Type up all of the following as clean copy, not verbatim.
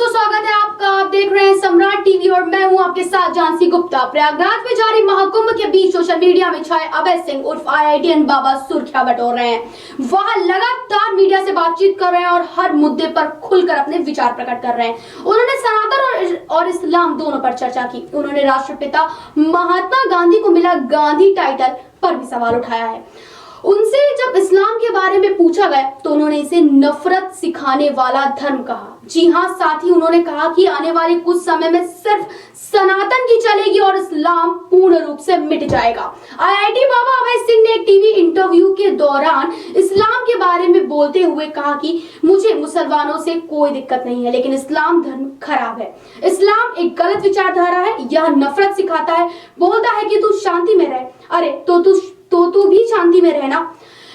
स्वागत है आपका। आप देख रहे हैं सम्राट टीवी और मैं हूं आपके साथ जानसी गुप्ता। प्रयागराज में जारी महाकुंभ के बीच सोशल मीडिया में छाए अभय सिंह उर्फ आईआईटीएन बाबा सुर्खियां बटोर रहे हैं। वह लगातार मीडिया से बातचीत कर रहे हैं और हर मुद्दे पर खुलकर अपने विचार प्रकट कर रहे हैं। उन्होंने सनातन और इस्लाम दोनों पर चर्चा की। उन्होंने राष्ट्रपिता महात्मा गांधी को मिला गांधी टाइटल पर भी सवाल उठाया है। उनसे जब इस्लाम के बारे में पूछा गया तो उन्होंने इसे नफरत सिखाने वाला धर्म कहा। जी हां, साथ ही उन्होंने कहा कि आने वाले कुछ समय में सिर्फ सनातन की चलेगी और इस्लाम पूर्ण रूप से मिट जाएगा। आईआईटी बाबा अभय सिंह ने एक टीवी इंटरव्यू के दौरान इस्लाम के बारे में बोलते हुए कहा कि मुझे मुसलमानों से कोई दिक्कत नहीं है, लेकिन इस्लाम धर्म खराब है। इस्लाम एक गलत विचारधारा है, यह नफरत सिखाता है, बोलता है कि तू शांति में रह। अरे तो तू भी शांति में रहना।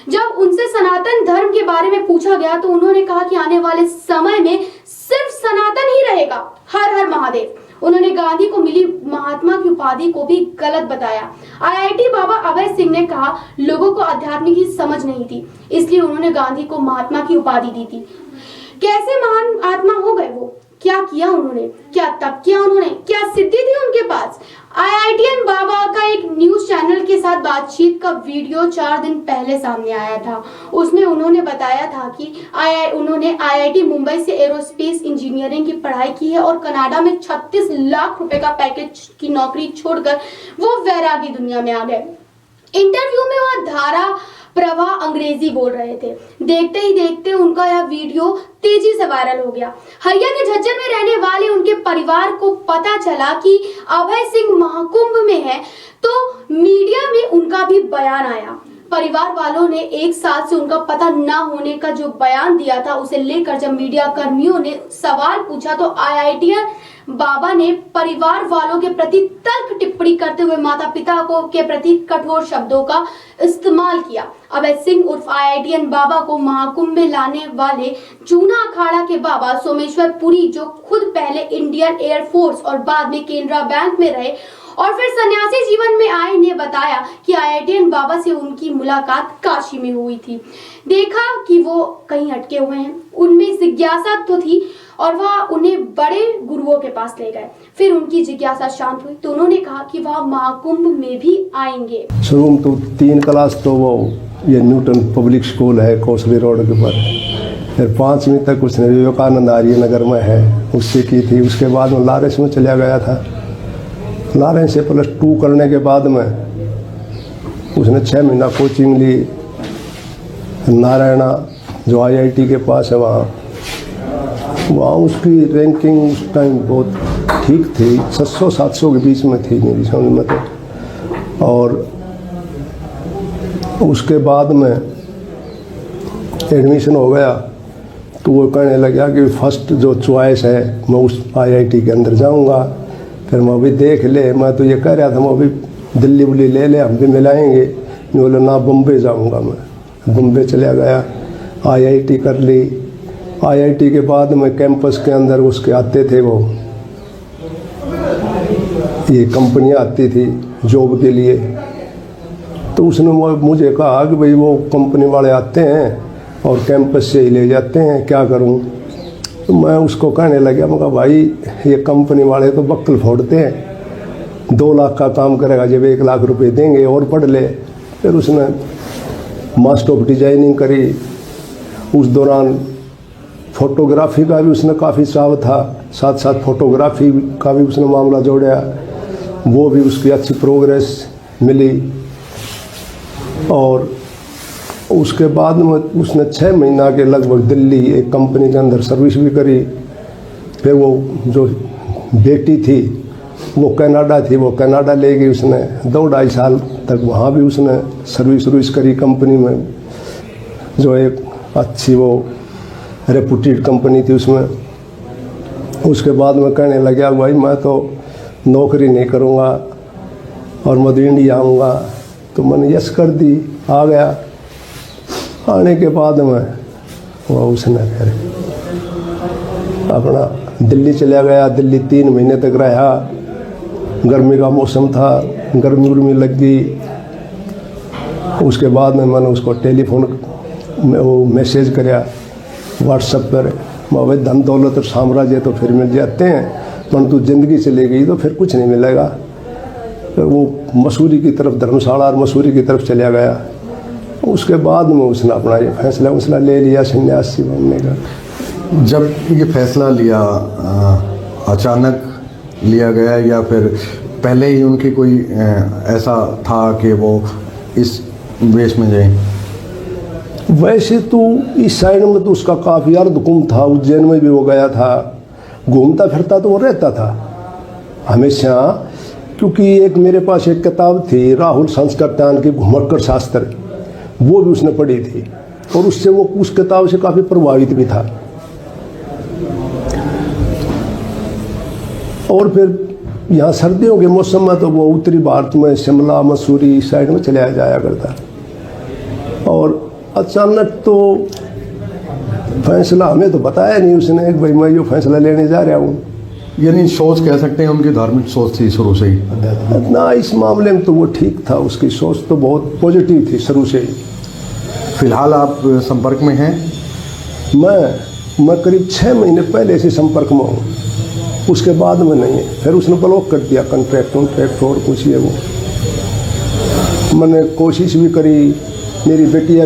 जब उनसे सनातन धर्म के बारे में पूछा गया तो उन्होंने कहा कि आने वाले समय में सिर्फ सनातन ही रहेगा। हर हर महादेव। उन्होंने गांधी को मिली महात्मा की उपाधि को भी गलत बताया। आईआईटी बाबा अभय सिंह ने कहा लोगों को अध्यात्म की समझ नहीं थी, इसलिए उन्होंने गांधी को महात्मा की उपाधि दी थी। कैसे महान आत्मा हो गए वो? क्या किया उन्होंने? क्या तप किया उन्होंने? क्या सिद्धि थी उनके पास? आईआईटीएन बाबा का एक न्यूज चैनल के साथ बातचीत का वीडियो 4 दिन पहले सामने आया था। उसमें उन्होंने बताया था कि उन्होंने आईआईटी मुंबई से एरोस्पेस इंजीनियरिंग की पढ़ाई की है और कनाडा में 36 लाख रुपए का पैकेज की नौकरी छोड़कर वो वैरागी दुनिया में आ गए। इंटरव्यू में वह धारा प्रभा अंग्रेजी बोल रहे थे। देखते ही देखते उनका यह वीडियो तेजी से वायरल हो गया। हरिया के झज्जर में रहने वाले उनके परिवार को पता चला कि अभय सिंह महाकुंभ में है तो मीडिया में उनका भी बयान आया। परिवार वालों ने 1 साल से उनका पता न होने का जो बयान दिया था उसे लेकर जब मीडिया कर्मियों ने सवाल पूछा तो आईआईटीएन बाबा ने परिवार वालों के प्रति तल्ख टिप्पणी करते हुए माता पिता के प्रति कठोर शब्दों का इस्तेमाल किया। अभय सिंह उर्फ आईआईटीएन बाबा को महाकुंभ में लाने वाले जूना अखाड़ा के बाबा सोमेश्वर पुरी, जो खुद पहले इंडियन एयरफोर्स और बाद में केनरा बैंक में रहे और फिर सन्यासी जीवन में आए, ने बताया कि आईआईटीएन बाबा से उनकी मुलाकात काशी में हुई थी। देखा कि वो कहीं अटके हुए हैं, उनमें जिज्ञासा तो थी और वह उन्हें बड़े गुरुओं के पास ले गए। फिर उनकी जिज्ञासा शांत हुई तो उन्होंने कहा कि वह महाकुंभ में भी आएंगे। शुरू में तो 3 क्लास तो वो ये न्यूटन पब्लिक स्कूल है कोसली रोड के पर, फिर 5वीं तक उसने विवेकानंद आर्य नगर में है उससे की थी। उसके बाद में लॉरेंस में चला गया था। लॉरेंस से +2 करने के बाद में उसने 6 महीना कोचिंग ली नारायणा जो आईआईटी के पास है वहाँ उसकी रैंकिंग उस टाइम बहुत ठीक थी, 600-700 के बीच में थी मेरी समझ में तो। और उसके बाद में एडमिशन हो गया तो वो कहने लगा कि फर्स्ट जो चॉइस है मैं उस आईआईटी के अंदर जाऊंगा। फिर मैं अभी देख ले, मैं तो ये कह रहा था मैं अभी दिल्ली बुल्ली ले ले हम भी मिलाएंगे। नहीं बोले ना बम्बे जाऊंगा। मैं बम्बे चला गया, आईआईटी कर ली। आईआईटी के बाद में कैंपस के अंदर उसके आते थे वो ये कंपनियां आती थी जॉब के लिए, तो उसने मुझे कहा कि भाई वो कंपनी वाले आते हैं और कैंपस से ही ले जाते हैं, क्या करूं? तो मैं उसको कहने लगा, मैं कहा भाई ये कंपनी वाले तो बक्कल फोड़ते हैं, 2 लाख का काम करेगा जब 1 लाख रुपए देंगे और पढ़ ले। फिर उसने मास्टर ऑफ डिजाइनिंग करी। उस दौरान फोटोग्राफी का भी उसने काफ़ी चाव था, साथ साथ फोटोग्राफी का भी उसने मामला जोड़ा, वो भी उसकी अच्छी प्रोग्रेस मिली। और उसके बाद में उसने 6 महीना के लगभग दिल्ली एक कंपनी के अंदर सर्विस भी करी। फिर वो जो बेटी थी वो कनाडा थी, वो कनाडा ले गई उसने 2-2.5 साल तक वहाँ भी उसने सर्विस करी कंपनी में, जो एक अच्छी वो रेपुटेड कंपनी थी उसमें। उसके बाद में कहने लगा भाई मैं तो नौकरी नहीं करूँगा और मध्य इंडिया आऊँगा। तो मैंने यस कर दी, आ गया। आने के बाद में वो उसने फिर अपना दिल्ली चला गया। दिल्ली 3 महीने तक रहा। गर्मी का मौसम था, गर्मी लग गई। उसके बाद में मैंने उसको टेलीफोन में वो मैसेज कराया व्हाट्सएप पर, भाई धन दौलत और साम्राज्य तो फिर मिल जाते हैं, परंतु जिंदगी चली गई तो फिर कुछ नहीं मिलेगा। फिर वो मसूरी की तरफ, धर्मशाला और मसूरी की तरफ चला गया। उसके बाद में उसने अपना ये फैसला ले लिया सन्यासी बनने का। जब ये फैसला लिया, अचानक लिया गया या फिर पहले ही उनकी कोई ऐसा था कि वो इस वेश में जाए? वैसे तो इस साइड में तो उसका काफ़ी अर्धकुंभ था, उज्जैन में भी वो गया था, घूमता फिरता तो वो रहता था हमेशा। क्योंकि एक मेरे पास एक किताब थी राहुल संस्कृतान की घुमक्कड़ शास्त्र, वो भी उसने पढ़ी थी और उससे वो उस किताब से काफ़ी प्रभावित भी था। और फिर यहाँ सर्दियों के मौसम में तो वो उत्तरी भारत में शिमला मसूरी इस साइड में चला जाया करता। और अचानक तो फैसला हमें तो बताया नहीं उसने कि भाई मैं ये फैसला लेने जा रहा हूँ। यानी सोच कह सकते हैं उनकी धार्मिक सोच थी शुरू से ही ना, इस मामले में तो वो ठीक था, उसकी सोच तो बहुत पॉजिटिव थी शुरू से ही। फिलहाल आप संपर्क में हैं? मैं करीब 6 महीने पहले से संपर्क में हूँ, उसके बाद में नहीं है। फिर उसने ब्लॉक कर दिया कॉन्ट्रैक्ट और कुछ ये वो। मैंने कोशिश भी करी, मेरी बेटी